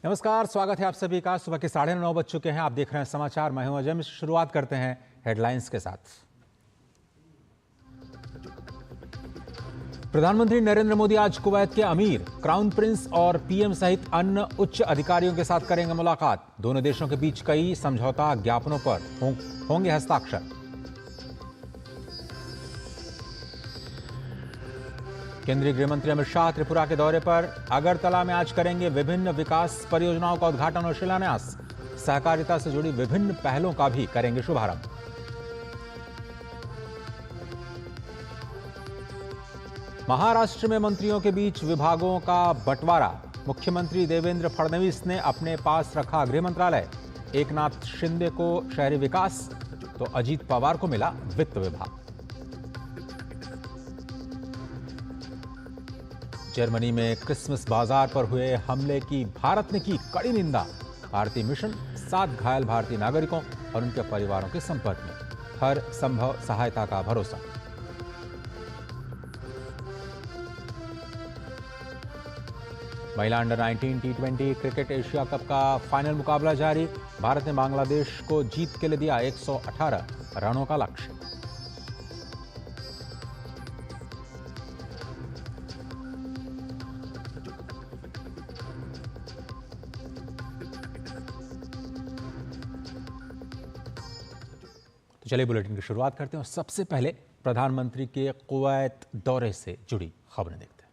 नमस्कार, स्वागत है आप सभी का। सुबह के 9:30 बज चुके हैं। आप देख रहे हैं समाचार। मैं हूं अजय। शुरुआत करते हैं हेडलाइंस के साथ। प्रधानमंत्री नरेंद्र मोदी आज कुवैत के अमीर, क्राउन प्रिंस और पीएम सहित अन्य उच्च अधिकारियों के साथ करेंगे मुलाकात। दोनों देशों के बीच कई समझौता ज्ञापनों पर होंगे हस्ताक्षर। केंद्रीय गृह मंत्री अमित शाह त्रिपुरा के दौरे पर। अगरतला में आज करेंगे विभिन्न विकास परियोजनाओं का उद्घाटन और शिलान्यास। सहकारिता से जुड़ी विभिन्न पहलों का भी करेंगे शुभारंभ। महाराष्ट्र में मंत्रियों के बीच विभागों का बंटवारा। मुख्यमंत्री देवेंद्र फडणवीस ने अपने पास रखा गृह मंत्रालय। एकनाथ शिंदे को शहरी विकास तो अजीत पवार को मिला वित्त विभाग। जर्मनी में क्रिसमस बाजार पर हुए हमले की भारत ने की कड़ी निंदा। भारतीय मिशन 7 घायल भारतीय नागरिकों और उनके परिवारों के संपर्क में, हर संभव सहायता का भरोसा। महिला under 19 T20 cricket Asia cup का फाइनल मुकाबला जारी। भारत ने बांग्लादेश को जीत के लिए दिया 118 रनों का लक्ष्य। चलिए बुलेटिन की शुरुआत करते हैं और सबसे पहले प्रधानमंत्री के कुवैत दौरे से जुड़ी खबरें देखते हैं।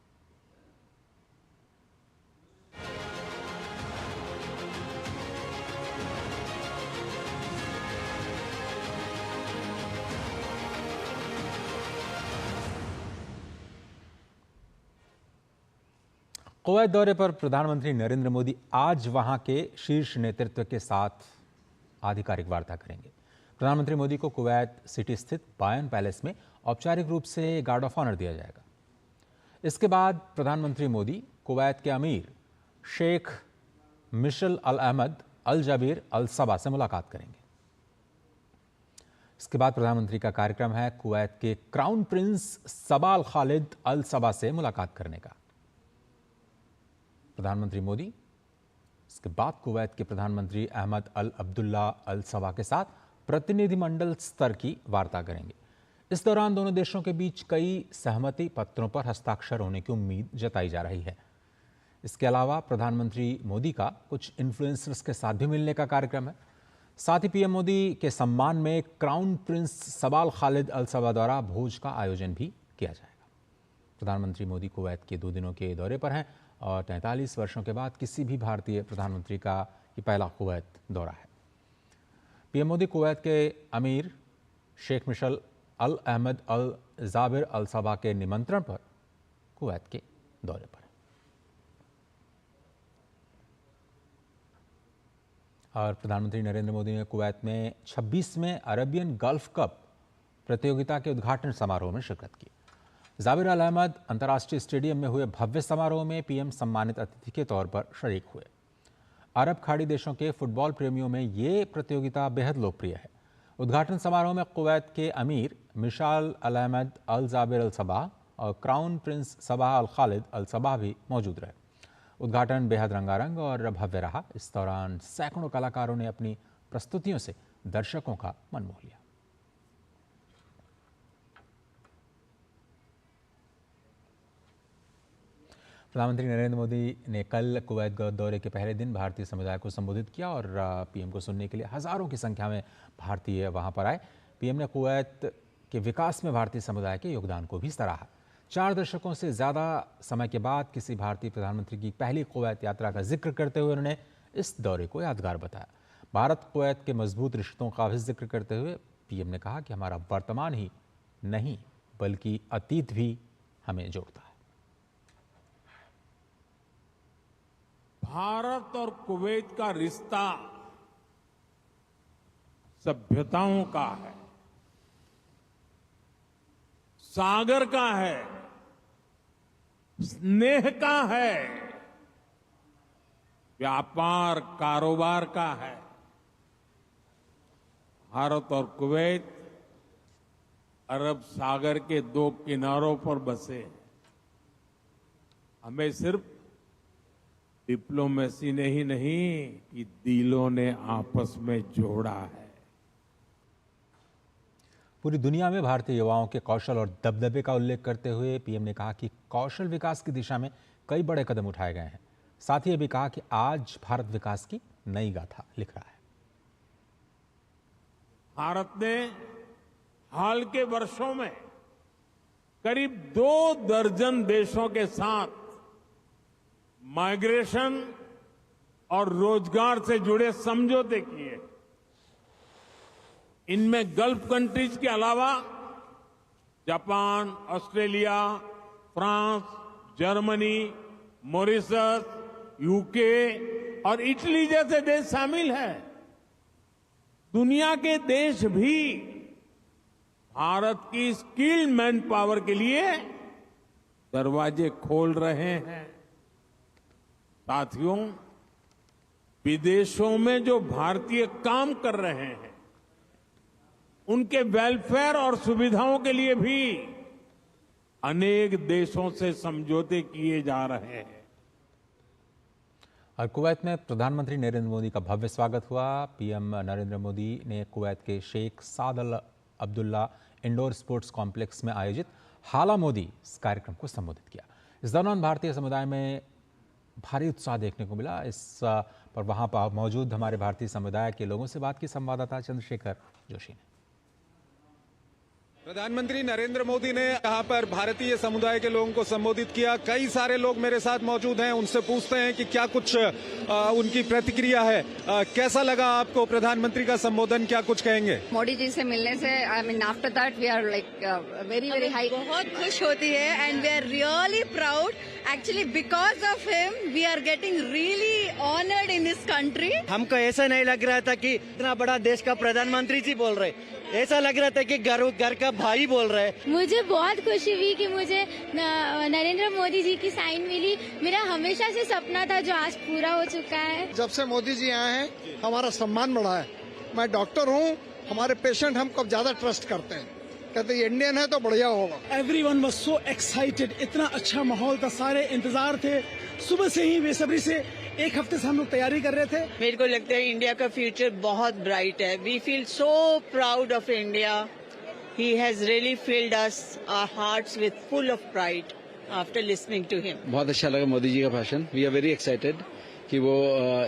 कुवैत दौरे पर प्रधानमंत्री नरेंद्र मोदी आज वहां के शीर्ष नेतृत्व के साथ आधिकारिक वार्ता करेंगे। प्रधानमंत्री मोदी को कुवैत सिटी स्थित बायन पैलेस में औपचारिक रूप से गार्ड ऑफ ऑनर दिया जाएगा। इसके बाद प्रधानमंत्री मोदी कुवैत के अमीर शेख मिशल अल अहमद अल जबीर अल सबा से मुलाकात करेंगे। इसके बाद प्रधानमंत्री का कार्यक्रम है कुवैत के क्राउन प्रिंस सबा अल खालिद अल सबा से मुलाकात करने का। प्रधानमंत्री मोदी इसके बाद कुवैत के प्रधानमंत्री अहमद अल अब्दुल्ला अल सबा के साथ प्रतिनिधिमंडल स्तर की वार्ता करेंगे। इस दौरान दोनों देशों के बीच कई सहमति पत्रों पर हस्ताक्षर होने की उम्मीद जताई जा रही है। इसके अलावा प्रधानमंत्री मोदी का कुछ इन्फ्लुएंसर्स के साथ भी मिलने का कार्यक्रम है। साथ ही पीएम मोदी के सम्मान में क्राउन प्रिंस सबा अल खालिद अल सबा द्वारा भोज का आयोजन भी किया जाएगा। प्रधानमंत्री मोदी कुवैत के 2 दिनों के दौरे पर हैं और 43 वर्षों के बाद किसी भी भारतीय प्रधानमंत्री का ये पहला कुवैत दौरा है। पीएम मोदी कुवैत के अमीर शेख मिशल अल अहमद अल जाबिर अल सबा के निमंत्रण पर कुवैत के दौरे पर। और प्रधानमंत्री नरेंद्र मोदी ने कुवैत में 26वें अरबियन गल्फ कप प्रतियोगिता के उद्घाटन समारोह में शिरकत की। जाबिर अल अहमद अंतर्राष्ट्रीय स्टेडियम में हुए भव्य समारोह में पीएम सम्मानित अतिथि के तौर पर शरीक हुए। अरब खाड़ी देशों के फुटबॉल प्रेमियों में ये प्रतियोगिता बेहद लोकप्रिय है। उद्घाटन समारोह में कुवैत के अमीर मिशाल अल अहमद अल जाबिर अल सबा और क्राउन प्रिंस सबा अल खालिद अल सबा भी मौजूद रहे। उद्घाटन बेहद रंगारंग और भव्य रहा। इस दौरान सैकड़ों कलाकारों ने अपनी प्रस्तुतियों से दर्शकों का मन मोह लिया। प्रधानमंत्री नरेंद्र मोदी ने कल कुवैत दौरे के पहले दिन भारतीय समुदाय को संबोधित किया और पीएम को सुनने के लिए हजारों की संख्या में भारतीय वहां पर आए। पीएम ने कुवैत के विकास में भारतीय समुदाय के योगदान को भी सराहा। 4 दशकों से ज़्यादा समय के बाद किसी भारतीय प्रधानमंत्री की पहली कुवैत यात्रा का जिक्र करते हुए उन्होंने इस दौरे को यादगार बताया। भारत कुवैत के मजबूत रिश्तों का भी जिक्र करते हुए पीएम ने कहा कि हमारा वर्तमान ही नहीं बल्कि अतीत भी हमें जोड़ता है। भारत और कुवैत का रिश्ता सभ्यताओं का है, सागर का है, स्नेह का है, व्यापार कारोबार का है। भारत और कुवैत अरब सागर के 2 किनारों पर बसे हैं। हमें सिर्फ डिप्लोमेसी ने ही नहीं कि दिलों ने आपस में जोड़ा है। पूरी दुनिया में भारतीय युवाओं के कौशल और दबदबे का उल्लेख करते हुए पीएम ने कहा कि कौशल विकास की दिशा में कई बड़े कदम उठाए गए हैं। साथ ही ये भी कहा कि आज भारत विकास की नई गाथा लिख रहा है। भारत ने हाल के वर्षों में करीब 2 दर्जन देशों के साथ माइग्रेशन और रोजगार से जुड़े समझौते किए। इनमें गल्फ कंट्रीज के अलावा Japan, Australia, France, Germany, Mauritius, UK और इटली जैसे देश शामिल हैं। दुनिया के देश भी भारत की स्किल्ड मैन पावर के लिए दरवाजे खोल रहे हैं। साथियों, विदेशों में जो भारतीय काम कर रहे हैं उनके वेलफेयर और सुविधाओं के लिए भी अनेक देशों से समझौते किए जा रहे हैं। और कुवैत में प्रधानमंत्री नरेंद्र मोदी का भव्य स्वागत हुआ। पीएम नरेंद्र मोदी ने कुवैत के शेख साद अल अब्दुल्ला इंडोर स्पोर्ट्स कॉम्प्लेक्स में आयोजित हाला मोदी कार्यक्रम को संबोधित किया। इस दौरान भारतीय समुदाय में भारी उत्साह देखने को मिला। इस पर वहां पर मौजूद हमारे भारतीय समुदाय के लोगों से बात की संवाददाता चंद्रशेखर जोशी ने। प्रधानमंत्री नरेंद्र मोदी ने यहाँ पर भारतीय समुदाय के लोगों को संबोधित किया। कई सारे लोग मेरे साथ मौजूद हैं, उनसे पूछते हैं कि क्या कुछ उनकी प्रतिक्रिया है। कैसा लगा आपको प्रधानमंत्री का संबोधन, क्या कुछ कहेंगे? मोदी जी से मिलने से I mean after that we are like very very high. बहुत खुश होती है and we are really proud actually because of him we are getting really honoured in this country. हमको ऐसा नहीं लग रहा था कि इतना बड़ा देश का प्रधानमंत्री जी बोल रहे, ऐसा लग रहा था कि घर का भाई बोल रहे। मुझे बहुत खुशी हुई कि मुझे नरेंद्र मोदी जी की साइन मिली। मेरा हमेशा से सपना था जो आज पूरा हो चुका है। जब से मोदी जी आए हैं हमारा सम्मान बढ़ा है। मैं डॉक्टर हूँ, हमारे पेशेंट हमको ज्यादा ट्रस्ट करते हैं, कहते हैं इंडियन है तो बढ़िया होगा। एवरीवन वाज सो एक्साइटेड, इतना अच्छा माहौल था, सारे इंतजार थे। सुबह से ही बेसब्री से एक हफ्ते से हम लोग तैयारी कर रहे थे। मेरे को लगता है इंडिया का फ्यूचर बहुत ब्राइट है। We feel so proud of India. He has really filled us our hearts with full of pride after listening to him. बहुत अच्छा लगा मोदी जी का भाषण। वी आर वेरी एक्साइटेड कि वो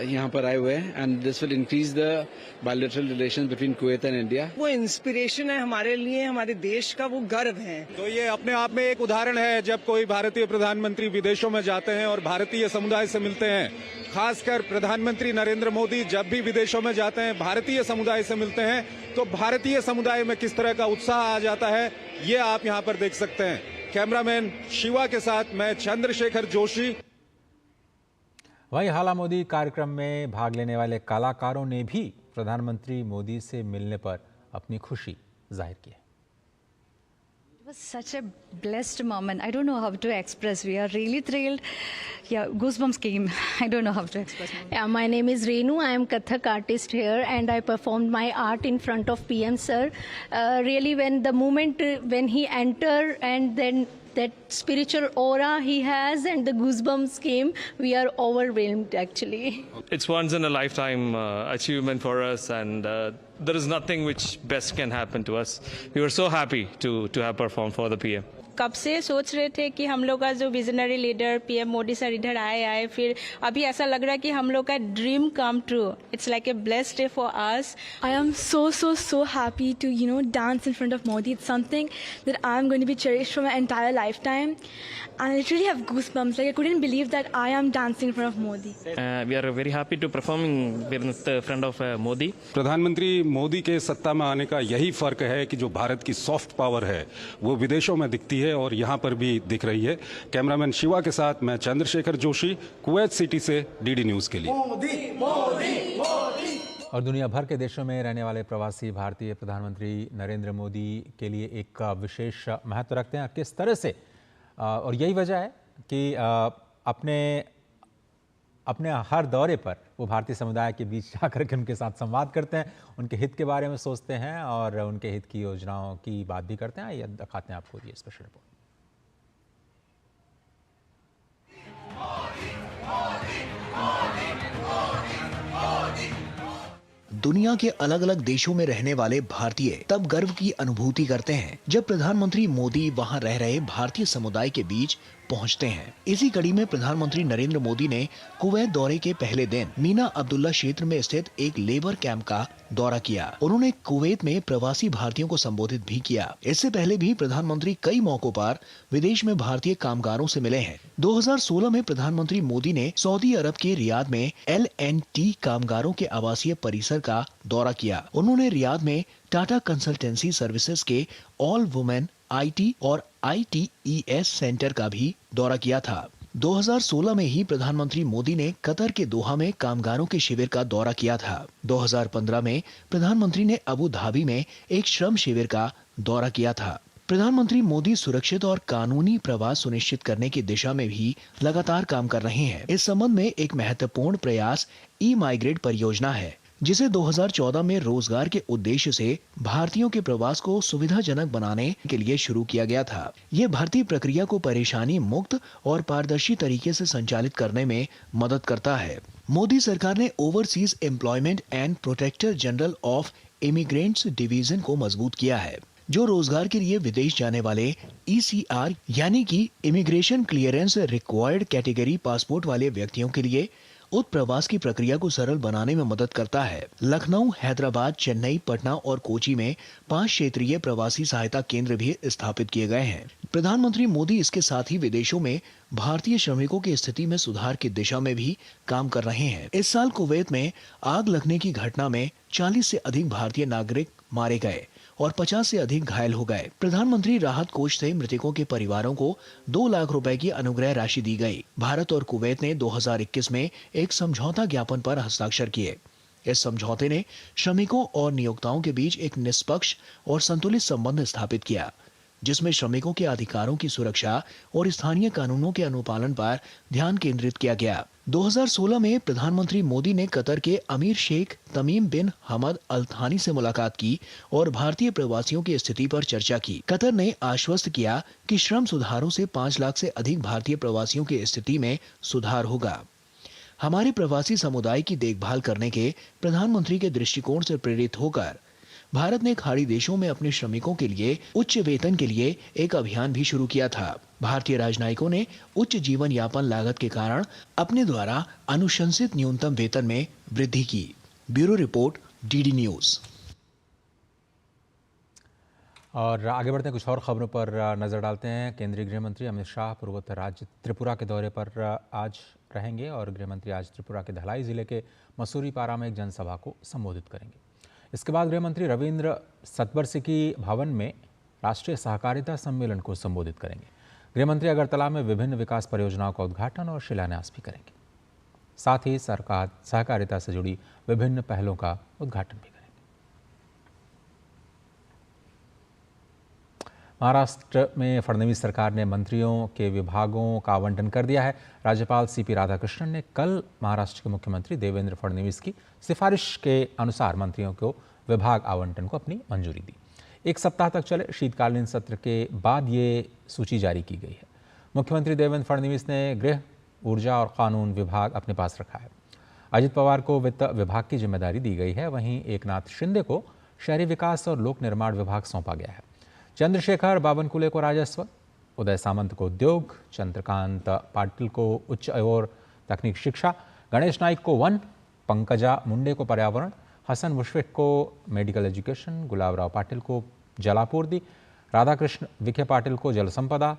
यहाँ पर आए हुए हैं and this will increase the bilateral relations between Kuwait and India. वो इंस्पिरेशन है हमारे लिए, हमारे देश का वो गर्व है। तो ये अपने आप में एक उदाहरण है, जब कोई भारतीय प्रधानमंत्री विदेशों में जाते हैं और भारतीय समुदाय से मिलते हैं। खासकर प्रधानमंत्री नरेंद्र मोदी जब भी विदेशों में जाते हैं, भारतीय समुदाय से मिलते हैं, तो भारतीय समुदाय में किस तरह का उत्साह आ जाता है ये आप यहाँ पर देख सकते हैं। कैमरामैन शिवा के साथ मैं चंद्रशेखर जोशी। वहीं हाला मोदी कार्यक्रम में भाग लेने वाले कलाकारों ने भी प्रधानमंत्री मोदी से मिलने पर अपनी खुशी जाहिर की है। It was such a blessed moment. I don't know how to express. We are really thrilled. Yeah, goosebumps came. I don't know how to express. Yeah, my name is Renu. I am Kathak artist here, and I performed my art in front of PM sir. Really, when the moment when he entered, and then that spiritual aura he has, and the goosebumps came, we are overwhelmed actually. It's once in a lifetime achievement for us, and there is nothing which best can happen to us. We were so happy to have performed for the PM. कब से सोच रहे थे कि हम लोग का जो visionary leader PM Modi sir इधर आए, फिर अभी ऐसा लग रहा है कि हम लोग का dream come true. It's like a blessed day for us. I am so happy to dance in front of Modi. It's something that I'm going to be cherished for my entire lifetime, and I literally have goosebumps. Like I couldn't believe that I am dancing in front of Modi. We are very happy to performing in front of Modi. प्रधानमंत्री मोदी के सत्ता में आने का यही फर्क है कि जो भारत की सॉफ्ट पावर है वो विदेशों में दिखती है और यहाँ पर भी दिख रही है। कैमरामैन शिवा के साथ मैं चंद्रशेखर जोशी, कुवैत सिटी से डीडी न्यूज के लिए। और दुनिया भर के देशों में रहने वाले प्रवासी भारतीय प्रधानमंत्री नरेंद्र मोदी के लिए एक विशेष महत्व रखते हैं। किस तरह से, और यही वजह है कि अपने हर दौरे पर वो भारतीय समुदाय के बीच जाकर के उनके साथ संवाद करते हैं, उनके हित के बारे में सोचते हैं और उनके हित की योजनाओं की बात भी करते हैं। ये दिखाते हैं आपको ये स्पेशल रिपोर्ट। दुनिया के अलग अलग देशों में रहने वाले भारतीय तब गर्व की अनुभूति करते हैं जब प्रधानमंत्री मोदी वहां रह रहे भारतीय समुदाय के बीच पहुंचते हैं। इसी कड़ी में प्रधानमंत्री नरेंद्र मोदी ने कुवैत दौरे के पहले दिन मीना अब्दुल्ला क्षेत्र में स्थित एक लेबर कैंप का दौरा किया। उन्होंने कुवैत में प्रवासी भारतीयों को संबोधित भी किया। इससे पहले भी प्रधानमंत्री कई मौकों पर विदेश में भारतीय कामगारों से मिले हैं। 2016 में प्रधानमंत्री मोदी ने सऊदी अरब के रियाद में LNT कामगारों के आवासीय परिसर का दौरा किया। उन्होंने रियाद में टाटा कंसल्टेंसी सर्विसेज के ऑल वुमेन IT और ITES सेंटर का भी दौरा किया था। 2016 में ही प्रधानमंत्री मोदी ने कतर के दोहा में कामगारों के शिविर का दौरा किया था। 2015 में प्रधानमंत्री ने अबू धाबी में एक श्रम शिविर का दौरा किया था। प्रधानमंत्री मोदी सुरक्षित और कानूनी प्रवास सुनिश्चित करने की दिशा में भी लगातार काम कर रहे हैं। इस संबंध में एक महत्वपूर्ण प्रयास ई-माइग्रेट परियोजना है, जिसे 2014 में रोजगार के उद्देश्य से भारतीयों के प्रवास को सुविधाजनक बनाने के लिए शुरू किया गया था। ये भर्ती प्रक्रिया को परेशानी मुक्त और पारदर्शी तरीके से संचालित करने में मदद करता है। मोदी सरकार ने Overseas Employment and Protector General of Immigrants Division को मजबूत किया है, जो रोजगार के लिए विदेश जाने वाले ECR यानी कि immigration clearance required category passport वाले व्यक्तियों के लिए उत्प्रवास की प्रक्रिया को सरल बनाने में मदद करता है। लखनऊ, हैदराबाद, चेन्नई, पटना और कोची में 5 क्षेत्रीय प्रवासी सहायता केंद्र भी स्थापित किए गए हैं। प्रधानमंत्री मोदी इसके साथ ही विदेशों में भारतीय श्रमिकों की स्थिति में सुधार की दिशा में भी काम कर रहे हैं। इस साल कुवैत में आग लगने की घटना में 40 से अधिक भारतीय नागरिक मारे गए और 50 से अधिक घायल हो गए। प्रधानमंत्री राहत कोष से मृतकों के परिवारों को 2 लाख रुपए की अनुग्रह राशि दी गई। भारत और कुवैत ने 2021 में एक समझौता ज्ञापन पर हस्ताक्षर किए। इस समझौते ने श्रमिकों और नियोक्ताओं के बीच एक निष्पक्ष और संतुलित संबंध स्थापित किया, जिसमें श्रमिकों के अधिकारों की सुरक्षा और स्थानीय कानूनों के अनुपालन पर ध्यान केंद्रित किया गया। 2016 में प्रधानमंत्री मोदी ने कतर के अमीर शेख तमीम बिन हमद अल थानी से मुलाकात की और भारतीय प्रवासियों की स्थिति पर चर्चा की। कतर ने आश्वस्त किया कि श्रम सुधारों से 5 लाख से अधिक भारतीय प्रवासियों की स्थिति में सुधार होगा। हमारे प्रवासी समुदाय की देखभाल करने के प्रधानमंत्री के दृष्टिकोण से प्रेरित होकर भारत ने खाड़ी देशों में अपने श्रमिकों के लिए उच्च वेतन के लिए एक अभियान भी शुरू किया था। भारतीय राजनयिकों ने उच्च जीवन यापन लागत के कारण अपने द्वारा अनुशंसित न्यूनतम वेतन में वृद्धि की। Bureau report, DD news. और आगे बढ़ते हैं, कुछ और खबरों पर नजर डालते हैं। केंद्रीय गृह मंत्री अमित शाह पूर्वोत्तर राज्य त्रिपुरा के दौरे पर आज रहेंगे और गृह मंत्री आज त्रिपुरा के धलाई जिले के मसूरी पारा में एक जनसभा को संबोधित करेंगे। इसके बाद गृह मंत्री रविंद्र सतबरसिकी भवन में राष्ट्रीय सहकारिता सम्मेलन को संबोधित करेंगे। गृह मंत्री अगरतला में विभिन्न विकास परियोजनाओं का उद्घाटन और शिलान्यास भी करेंगे। साथ ही सरकार सहकारिता से जुड़ी विभिन्न पहलों का उद्घाटन भी करेंगे। महाराष्ट्र में फडणवीस सरकार ने मंत्रियों के विभागों का आवंटन कर दिया है। राज्यपाल CP राधाकृष्णन ने कल महाराष्ट्र के मुख्यमंत्री देवेंद्र फडणवीस की सिफारिश के अनुसार मंत्रियों को विभाग आवंटन को अपनी मंजूरी दी। 1 सप्ताह तक चले शीतकालीन सत्र के बाद ये सूची जारी की गई है। मुख्यमंत्री देवेंद्र फडणवीस ने गृह, ऊर्जा और कानून विभाग अपने पास रखा है। अजित पवार को वित्त विभाग की जिम्मेदारी दी गई है। वहीं एकनाथ शिंदे को शहरी विकास और लोक निर्माण विभाग सौंपा गया है। चंद्रशेखर बावनकुले को राजस्व, उदय सामंत को उद्योग, चंद्रकांत पाटिल को उच्च और तकनीक शिक्षा, गणेश नाइक को वन, पंकजा मुंडे को पर्यावरण, हसन मुशफिक को मेडिकल एजुकेशन, गुलाब राव पाटिल को जलापूर्ति, राधाकृष्ण विखे पाटिल को जल संपदा,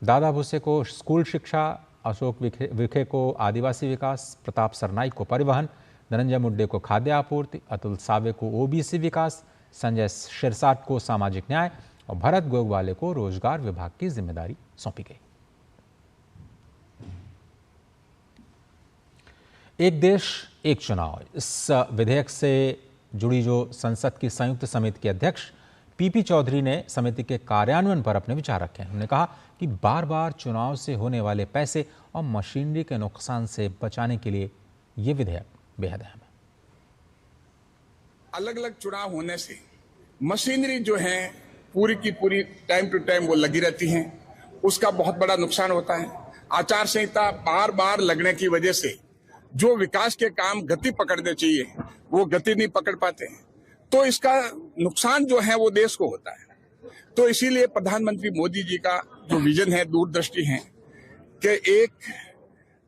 दादा भुसे को स्कूल शिक्षा, अशोक विखे को आदिवासी विकास, प्रताप सरनाइक को परिवहन, धनंजय मुंडे को खाद्य आपूर्ति, अतुल सावे को OBC विकास, संजय शिरसाट को सामाजिक न्याय और भरत गोगवाले को रोजगार विभाग की जिम्मेदारी सौंपी गई। एक देश एक चुनाव, इस विधेयक से जुड़ी जो संसद की संयुक्त समिति के अध्यक्ष PP चौधरी ने समिति के कार्यान्वयन पर अपने विचार रखे। उन्होंने कहा कि बार बार चुनाव से होने वाले पैसे और मशीनरी के नुकसान से बचाने के लिए ये विधेयक बेहद अहम है। अलग अलग चुनाव होने से मशीनरी जो है पूरी की पूरी टाइम टू टाइम वो लगी रहती हैं, उसका बहुत बड़ा नुकसान होता है। आचार संहिता बार बार लगने की वजह से जो विकास के काम गति पकड़ने चाहिए वो गति नहीं पकड़ पाते, तो इसका नुकसान जो है वो देश को होता है। तो इसीलिए प्रधानमंत्री मोदी जी का जो विजन है, दूरदृष्टि है कि एक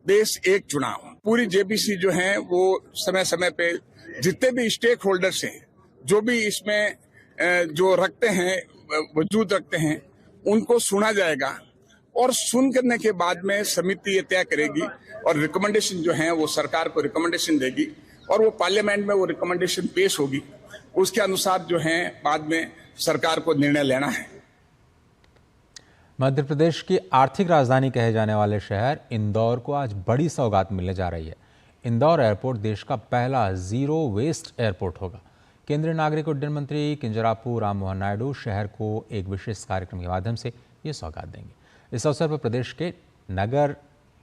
देश एक चुनाव, पूरी जेबीसी जो है वो समय समय पे जितने भी स्टेक होल्डर्स हैं, जो भी इसमें जो रखते हैं, वजूद रखते हैं, उनको सुना जाएगा और सुन करने के बाद में समिति ये तय करेगी और रिकमेंडेशन जो है वो सरकार को रिकमेंडेशन देगी और वो पार्लियामेंट में वो रिकमेंडेशन पेश होगी। उसके अनुसार जो है बाद में सरकार को निर्णय लेना है। मध्य प्रदेश की आर्थिक राजधानी कहे जाने वाले शहर इंदौर को आज बड़ी सौगात मिलने जा रही है। इंदौर एयरपोर्ट देश का पहला जीरो वेस्ट एयरपोर्ट होगा। केंद्रीय नागरिक उड्डयन मंत्री किंजरापू राममोहन नायडू शहर को एक विशेष कार्यक्रम के माध्यम से ये सौगात देंगे। इस अवसर पर प्रदेश के नगर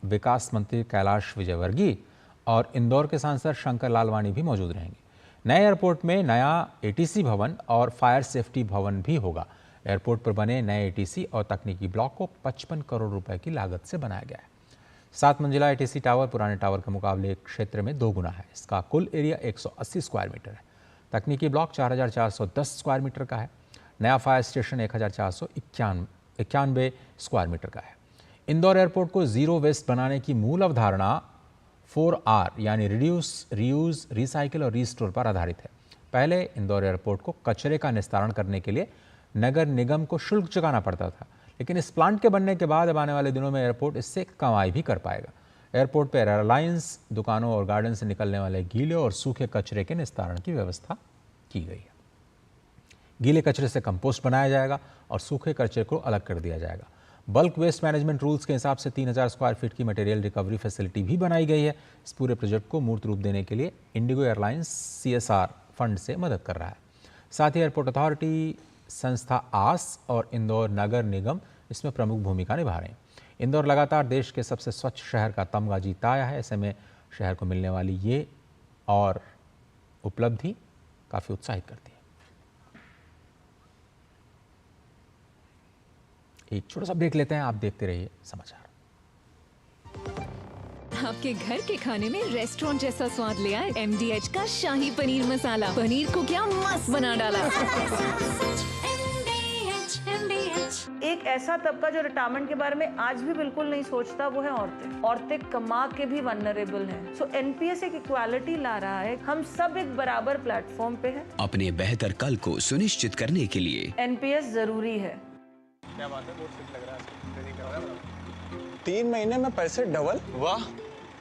विकास मंत्री कैलाश विजयवर्गीय और इंदौर के सांसद शंकर लालवानी भी मौजूद रहेंगे। नए एयरपोर्ट में नया एटीसी भवन और फायर सेफ्टी भवन भी होगा। एयरपोर्ट पर बने नए एटीसी और तकनीकी ब्लॉक को 55 करोड़ रुपए की लागत से बनाया गया है। 7 मंजिला एटीसी टावर पुराने टावर के मुकाबले क्षेत्र में 2 गुना है। इसका कुल एरिया 180 स्क्वायर मीटर है। तकनीकी ब्लॉक 4410 स्क्वायर मीटर का है। नया फायर स्टेशन 1491 स्क्वायर मीटर का है। इंदौर एयरपोर्ट को जीरो वेस्ट बनाने की मूल अवधारणा 4R यानी रिड्यूस, रीयूज, रिसाइकिल और रीस्टोर पर आधारित है। पहले इंदौर एयरपोर्ट को कचरे का निस्तारण करने के लिए नगर निगम को शुल्क चुकाना पड़ता था, लेकिन इस प्लांट के बनने के बाद अब आने वाले दिनों में एयरपोर्ट इससे कमाई भी कर पाएगा। एयरपोर्ट पर एयरलाइंस, दुकानों और गार्डन से निकलने वाले गीले और सूखे कचरे के निस्तारण की व्यवस्था की गई है। गीले कचरे से कंपोस्ट बनाया जाएगा और सूखे कचरे को अलग कर दिया जाएगा। बल्क वेस्ट मैनेजमेंट रूल्स के हिसाब से 3000 स्क्वायर फीट की मटेरियल रिकवरी फैसिलिटी भी बनाई गई है। इस पूरे प्रोजेक्ट को मूर्त रूप देने के लिए इंडिगो एयरलाइंस CSR फंड से मदद कर रहा है। साथ ही एयरपोर्ट अथॉरिटी, संस्था आस और इंदौर नगर निगम इसमें प्रमुख भूमिका निभा रहे हैं। इंदौर लगातार देश के सबसे स्वच्छ शहर का तमगा जीता आया है। ऐसे में शहर को मिलने वाली ये और उपलब्धि काफ़ी उत्साहित करती है। एक छोटा सा ब्रेक लेते हैं, आप देखते रहिए समाचार। आपके घर के खाने में रेस्टोरेंट जैसा स्वाद ले आए MDH का शाही पनीर मसाला। पनीर को क्या मस्त बना डाला। एक ऐसा तबका जो रिटायरमेंट के बारे में आज भी बिल्कुल नहीं सोचता, वो है औरतें। औरतें कमा के भी वल्नरेबल हैं। सो NPS एक इक्वालिटी ला रहा है। हम सब एक बराबर प्लेटफॉर्म पे हैं। अपने बेहतर कल को सुनिश्चित करने के लिए NPS जरूरी है। क्या बात है, बहुत ठीक लग रहा है। 3 महीने में पैसे डबल, वाह।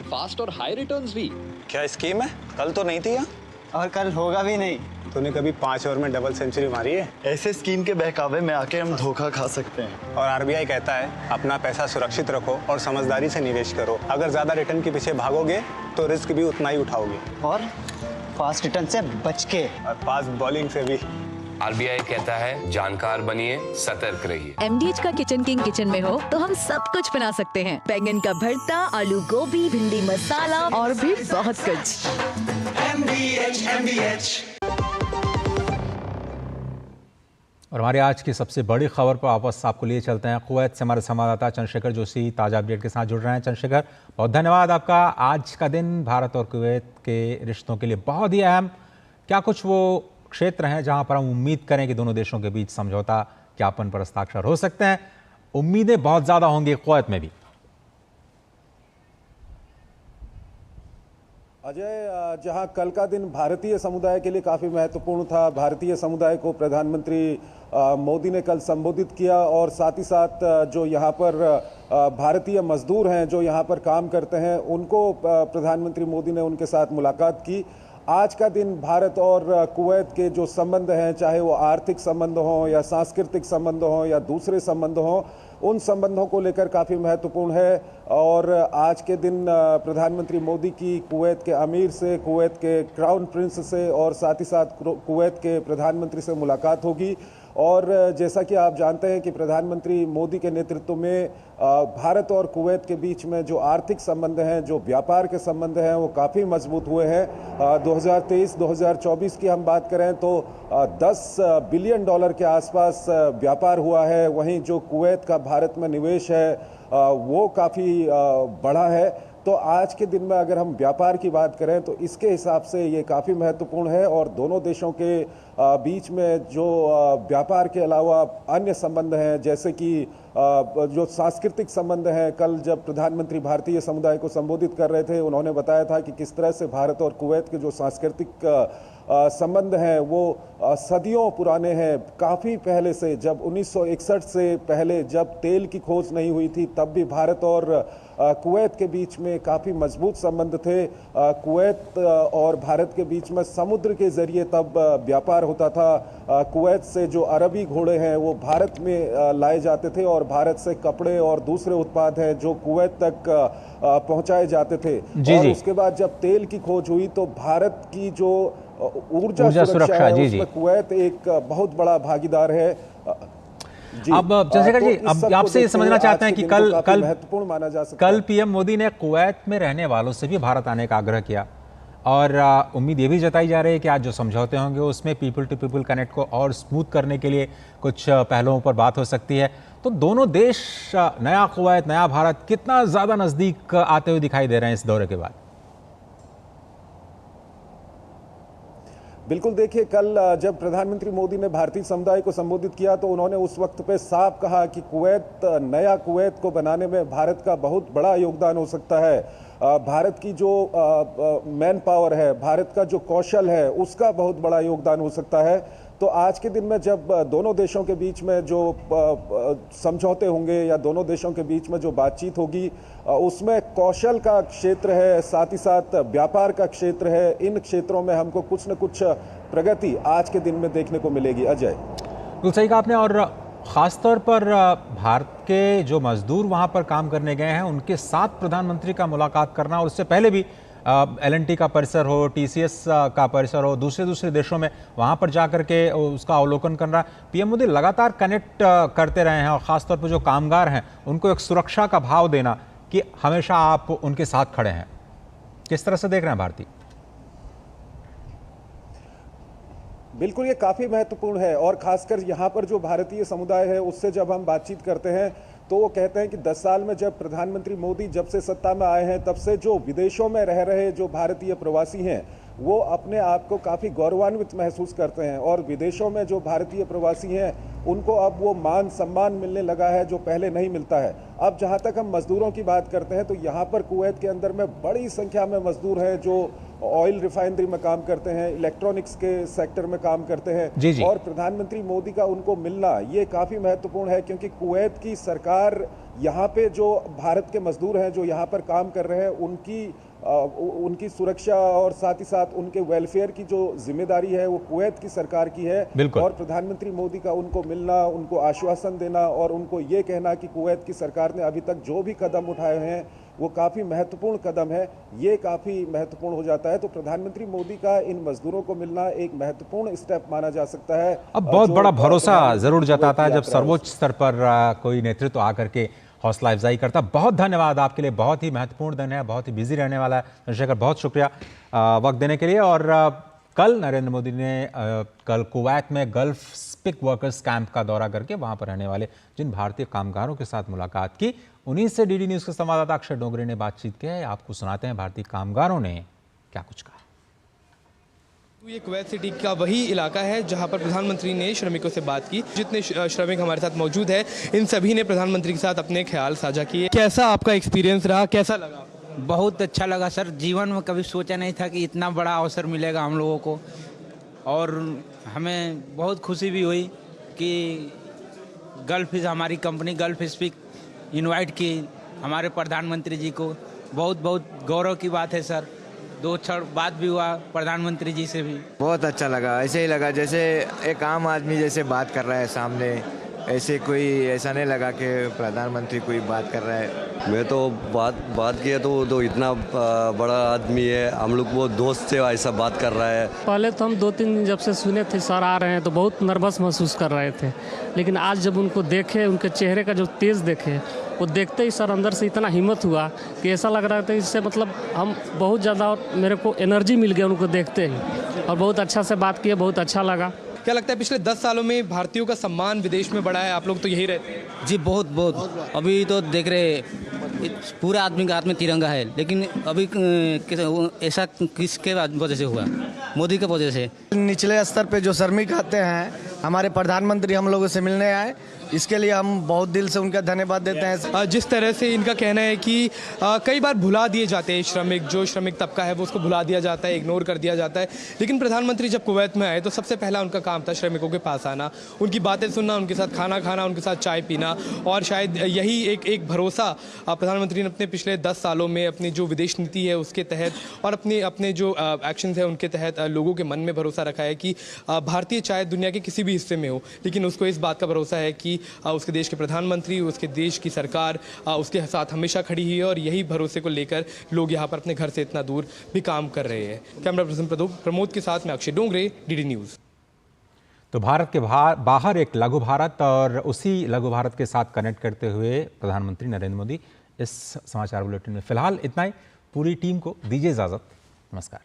फास्ट और हाई रिटर्न्स भी। क्या स्कीम है? कल तो नहीं थी यहाँ और कल होगा भी नहीं। तूने कभी 5 ओवर में डबल सेंचुरी मारी है? ऐसे स्कीम के बहकावे में आके हम धोखा खा सकते हैं। और RBI कहता है अपना पैसा सुरक्षित रखो और समझदारी से निवेश करो। अगर ज्यादा रिटर्न के पीछे भागोगे तो रिस्क भी उतना ही उठाओगे। और फास्ट रिटर्न से बच के, और फास्ट बॉलिंग से भी। RBI कहता है जानकार बनिए, सतर्क रहिए। MDH का किचन किंग किचन में हो तो हम सब कुछ बना सकते हैं। बैंगन का भरता, आलू गोभी, भिंडी मसाला और भी बहुत कुछ। MDH। और हमारी आज की सबसे बड़ी खबर पर वापस आपको लिए चलते हैं। कुवैत से हमारे संवाददाता चंद्रशेखर जोशी ताजा अपडेट के साथ जुड़ रहे हैं। चंद्रशेखर, बहुत धन्यवाद आपका। आज का दिन भारत और कुवैत के रिश्तों के लिए बहुत ही अहम, क्या कुछ वो क्षेत्र हैं जहां पर हम उम्मीद करें कि दोनों देशों के बीच समझौता ज्ञापन पर हस्ताक्षर हो सकते हैं? उम्मीदें बहुत ज्यादा होंगी कुवैत में भी। अजय, जहां कल का दिन भारतीय समुदाय के लिए काफ़ी महत्वपूर्ण था, भारतीय समुदाय को प्रधानमंत्री मोदी ने कल संबोधित किया और साथ ही साथ जो यहाँ पर भारतीय मजदूर हैं जो यहाँ पर काम करते हैं उनको प्रधानमंत्री मोदी ने उनके साथ मुलाकात की। आज का दिन भारत और कुवैत के जो संबंध हैं, चाहे वो आर्थिक संबंध हों या सांस्कृतिक संबंध हों या दूसरे संबंध हों, उन संबंधों को लेकर काफ़ी महत्वपूर्ण है। और आज के दिन प्रधानमंत्री मोदी की कुवैत के अमीर से, कुवैत के क्राउन प्रिंस से और साथ ही साथ कुवैत के प्रधानमंत्री से मुलाकात होगी। और जैसा कि आप जानते हैं कि प्रधानमंत्री मोदी के नेतृत्व में भारत और कुवैत के बीच में जो आर्थिक संबंध हैं, जो व्यापार के संबंध हैं, वो काफ़ी मजबूत हुए हैं। 2023-2024 की हम बात करें तो $10 बिलियन के आसपास व्यापार हुआ है। वहीं जो कुवैत का भारत में निवेश है वो काफ़ी बढ़ा है। तो आज के दिन में अगर हम व्यापार की बात करें तो इसके हिसाब से ये काफ़ी महत्वपूर्ण है। और दोनों देशों के बीच में जो व्यापार के अलावा अन्य संबंध हैं, जैसे कि जो सांस्कृतिक संबंध हैं, कल जब प्रधानमंत्री भारतीय समुदाय को संबोधित कर रहे थे, उन्होंने बताया था कि किस तरह से भारत और कुवैत के जो सांस्कृतिक संबंध हैं वो सदियों पुराने हैं। काफ़ी पहले से, जब 1961 से पहले जब तेल की खोज नहीं हुई थी, तब भी भारत और कुवैत के बीच में काफ़ी मजबूत संबंध थे। कुवैत और भारत के बीच में समुद्र के जरिए तब व्यापार होता था। कुवैत से जो अरबी घोड़े हैं वो भारत में लाए जाते थे और भारत से कपड़े और दूसरे उत्पाद हैं जो कुवैत तक पहुंचाए जाते थे। और उसके बाद जब तेल की खोज हुई तो भारत की जो ऊर्जा सुरक्षा है उसमें कुवैत एक बहुत बड़ा भागीदार है। अब चंद्रशेखर जी, अब आपसे ये समझना चाहते हैं कि कल महत्वपूर्ण माना जा सकता है। कल पीएम मोदी ने कुवैत में रहने वालों से भी भारत आने का आग्रह किया और उम्मीद ये भी जताई जा रही है कि आज जो समझौते होंगे उसमें पीपल टू पीपल कनेक्ट को और स्मूथ करने के लिए कुछ पहलुओं पर बात हो सकती है। तो दोनों देश, नया कुवैत नया भारत, कितना ज्यादा नजदीक आते हुए दिखाई दे रहे हैं इस दौरे के बाद? बिल्कुल, देखिए, कल जब प्रधानमंत्री मोदी ने भारतीय समुदाय को संबोधित किया तो उन्होंने उस वक्त पे साफ कहा कि कुवैत, नया कुवैत को बनाने में भारत का बहुत बड़ा योगदान हो सकता है। भारत की जो मैन पावर है, भारत का जो कौशल है, उसका बहुत बड़ा योगदान हो सकता है। तो आज के दिन में जब दोनों देशों के बीच में जो समझौते होंगे या दोनों देशों के बीच में जो बातचीत होगी, उसमें कौशल का क्षेत्र है, साथ ही साथ व्यापार का क्षेत्र है। इन क्षेत्रों में हमको कुछ न कुछ प्रगति आज के दिन में देखने को मिलेगी। अजय, तो सही कहा आपने। और ख़ासतौर पर भारत के जो मजदूर वहाँ पर काम करने गए हैं उनके साथ प्रधानमंत्री का मुलाकात करना, और उससे पहले भी L&T का परिसर हो, TCS का परिसर हो, दूसरे देशों में वहाँ पर जा करके उसका अवलोकन करना, पीएम मोदी लगातार कनेक्ट करते रहे हैं। और ख़ासतौर पर जो कामगार हैं उनको एक सुरक्षा का भाव देना कि हमेशा आप उनके साथ खड़े हैं। किस तरह से देख रहे हैं भारतीय? बिल्कुल, ये काफ़ी महत्वपूर्ण है। और खासकर यहाँ पर जो भारतीय समुदाय है उससे जब हम बातचीत करते हैं तो वो कहते हैं कि 10 साल में जब प्रधानमंत्री मोदी जब से सत्ता में आए हैं तब से जो विदेशों में रह रहे जो भारतीय प्रवासी हैं वो अपने आप को काफ़ी गौरवान्वित महसूस करते हैं। और विदेशों में जो भारतीय प्रवासी हैं उनको अब वो मान सम्मान मिलने लगा है जो पहले नहीं मिलता है। अब जहाँ तक हम मजदूरों की बात करते हैं तो यहाँ पर कुवैत के अंदर में बड़ी संख्या में मजदूर हैं जो ऑयल रिफाइनरी में काम करते हैं, इलेक्ट्रॉनिक्स के सेक्टर में काम करते हैं। और प्रधानमंत्री मोदी का उनको मिलना ये काफ़ी महत्वपूर्ण है, क्योंकि कुवैत की सरकार यहाँ पे जो भारत के मजदूर हैं जो यहाँ पर काम कर रहे हैं उनकी सुरक्षा और साथ ही साथ उनके वेलफेयर की जो जिम्मेदारी है वो कुवैत की सरकार की है। और प्रधानमंत्री मोदी का उनको मिलना, उनको आश्वासन देना और उनको ये कहना कि कुवैत की सरकार ने अभी तक जो भी कदम उठाए हैं वो काफ़ी महत्वपूर्ण कदम है, ये काफ़ी महत्वपूर्ण हो जाता है। तो प्रधानमंत्री मोदी का इन मजदूरों को मिलना एक महत्वपूर्ण स्टेप माना जा सकता है। अब बहुत बड़ा भरोसा जरूर जताता है जब सर्वोच्च स्तर पर कोई नेतृत्व आकर के हौसला अफजाई करता। बहुत धन्यवाद आपके लिए, बहुत ही महत्वपूर्ण दिन है, बहुत ही बिजी रहने वाला है चंद्रशेखर, बहुत शुक्रिया वक्त देने के लिए। और कल नरेंद्र मोदी ने कल कुवैत में गल्फ स्पिक वर्कर्स कैंप का दौरा करके वहां पर रहने वाले जिन भारतीय कामगारों के साथ मुलाकात की। उन्हीं से डीडी न्यूज के संवाददाता अक्षय डोगरे ने बातचीत की है। आपको सुनाते हैं भारतीय कामगारों ने क्या कुछ कहा। ये कुवैत सिटी का वही इलाका है जहां पर प्रधानमंत्री ने श्रमिकों से बात की। जितने श्रमिक हमारे साथ मौजूद है इन सभी ने प्रधानमंत्री के साथ अपने ख्याल साझा किए। कैसा आपका एक्सपीरियंस रहा, कैसा लगा? बहुत अच्छा लगा सर, जीवन में कभी सोचा नहीं था कि इतना बड़ा अवसर मिलेगा हम लोगों को। और हमें बहुत खुशी भी हुई कि हमारी कंपनी गल्फ स्पीक इनवाइट की हमारे प्रधानमंत्री जी को। बहुत बहुत गौरव की बात है सर। 2 क्षण बात भी हुआ प्रधानमंत्री जी से भी। बहुत अच्छा लगा, ऐसे ही लगा जैसे एक आम आदमी जैसे बात कर रहा है सामने, ऐसे कोई ऐसा नहीं लगा कि प्रधानमंत्री कोई बात कर रहा है। मैं तो बात किया तो इतना बड़ा आदमी है, हम लोग वो दोस्त से ऐसा बात कर रहा है। पहले तो हम 2-3 दिन जब से सुने थे सर आ रहे हैं तो बहुत नर्वस महसूस कर रहे थे, लेकिन आज जब उनको देखे, उनके चेहरे का जो तेज देखे, वो देखते ही सर अंदर से इतना हिम्मत हुआ कि ऐसा लग रहा था इससे मतलब हम बहुत ज़्यादा, मेरे को एनर्जी मिल गया उनको देखते ही। और बहुत अच्छा से बात किए, बहुत अच्छा लगा। क्या लगता है पिछले 10 सालों में भारतीयों का सम्मान विदेश में बढ़ा है? आप लोग तो यही रहते हैं। जी बहुत। अभी तो देख रहे पूरा आदमी के हाथ में तिरंगा है, लेकिन अभी ऐसा किसके वजह से हुआ? मोदी के वजह से। निचले स्तर पे जो श्रमिक आते हैं, हमारे प्रधानमंत्री हम लोगों से मिलने आए, इसके लिए हम बहुत दिल से उनका धन्यवाद देते हैं। जिस तरह से इनका कहना है कि कई बार भुला दिए जाते हैं श्रमिक, जो श्रमिक तबका है वो उसको भुला दिया जाता है, इग्नोर कर दिया जाता है, लेकिन प्रधानमंत्री जब कुवैत में आए तो सबसे पहला उनका काम था श्रमिकों के पास आना, उनकी बातें सुनना, उनके साथ खाना खाना, उनके साथ चाय पीना, और शायद यही एक भरोसा प्रधानमंत्री ने अपने पिछले 10 सालों में अपनी जो विदेश नीति है उसके तहत और अपने जो एक्शंस है उनके तहत लोगों के मन में भरोसा रखा है कि भारतीय चाहे दुनिया के किसी भी हिस्से में हो, लेकिन उसको इस बात का भरोसा है कि उसके देश के प्रधानमंत्री, उसके देश की सरकार उसके साथ हमेशा खड़ी हुई है, और यही भरोसे को लेकर लोग यहाँ पर अपने घर से इतना दूर भी काम कर रहे हैं। कैमरा पर्सन प्रमोद के साथ मैं अक्षय डोंगरे, डीडी न्यूज़। तो भारत के बाहर एक लघु भारत, और उसी लघु भारत के साथ कनेक्ट करते हुए प्रधानमंत्री नरेंद्र मोदी इस समाचार बुलेटिन में। फिलहाल इतना ही। पूरी टीम को दीजिए इजाजत। नमस्कार।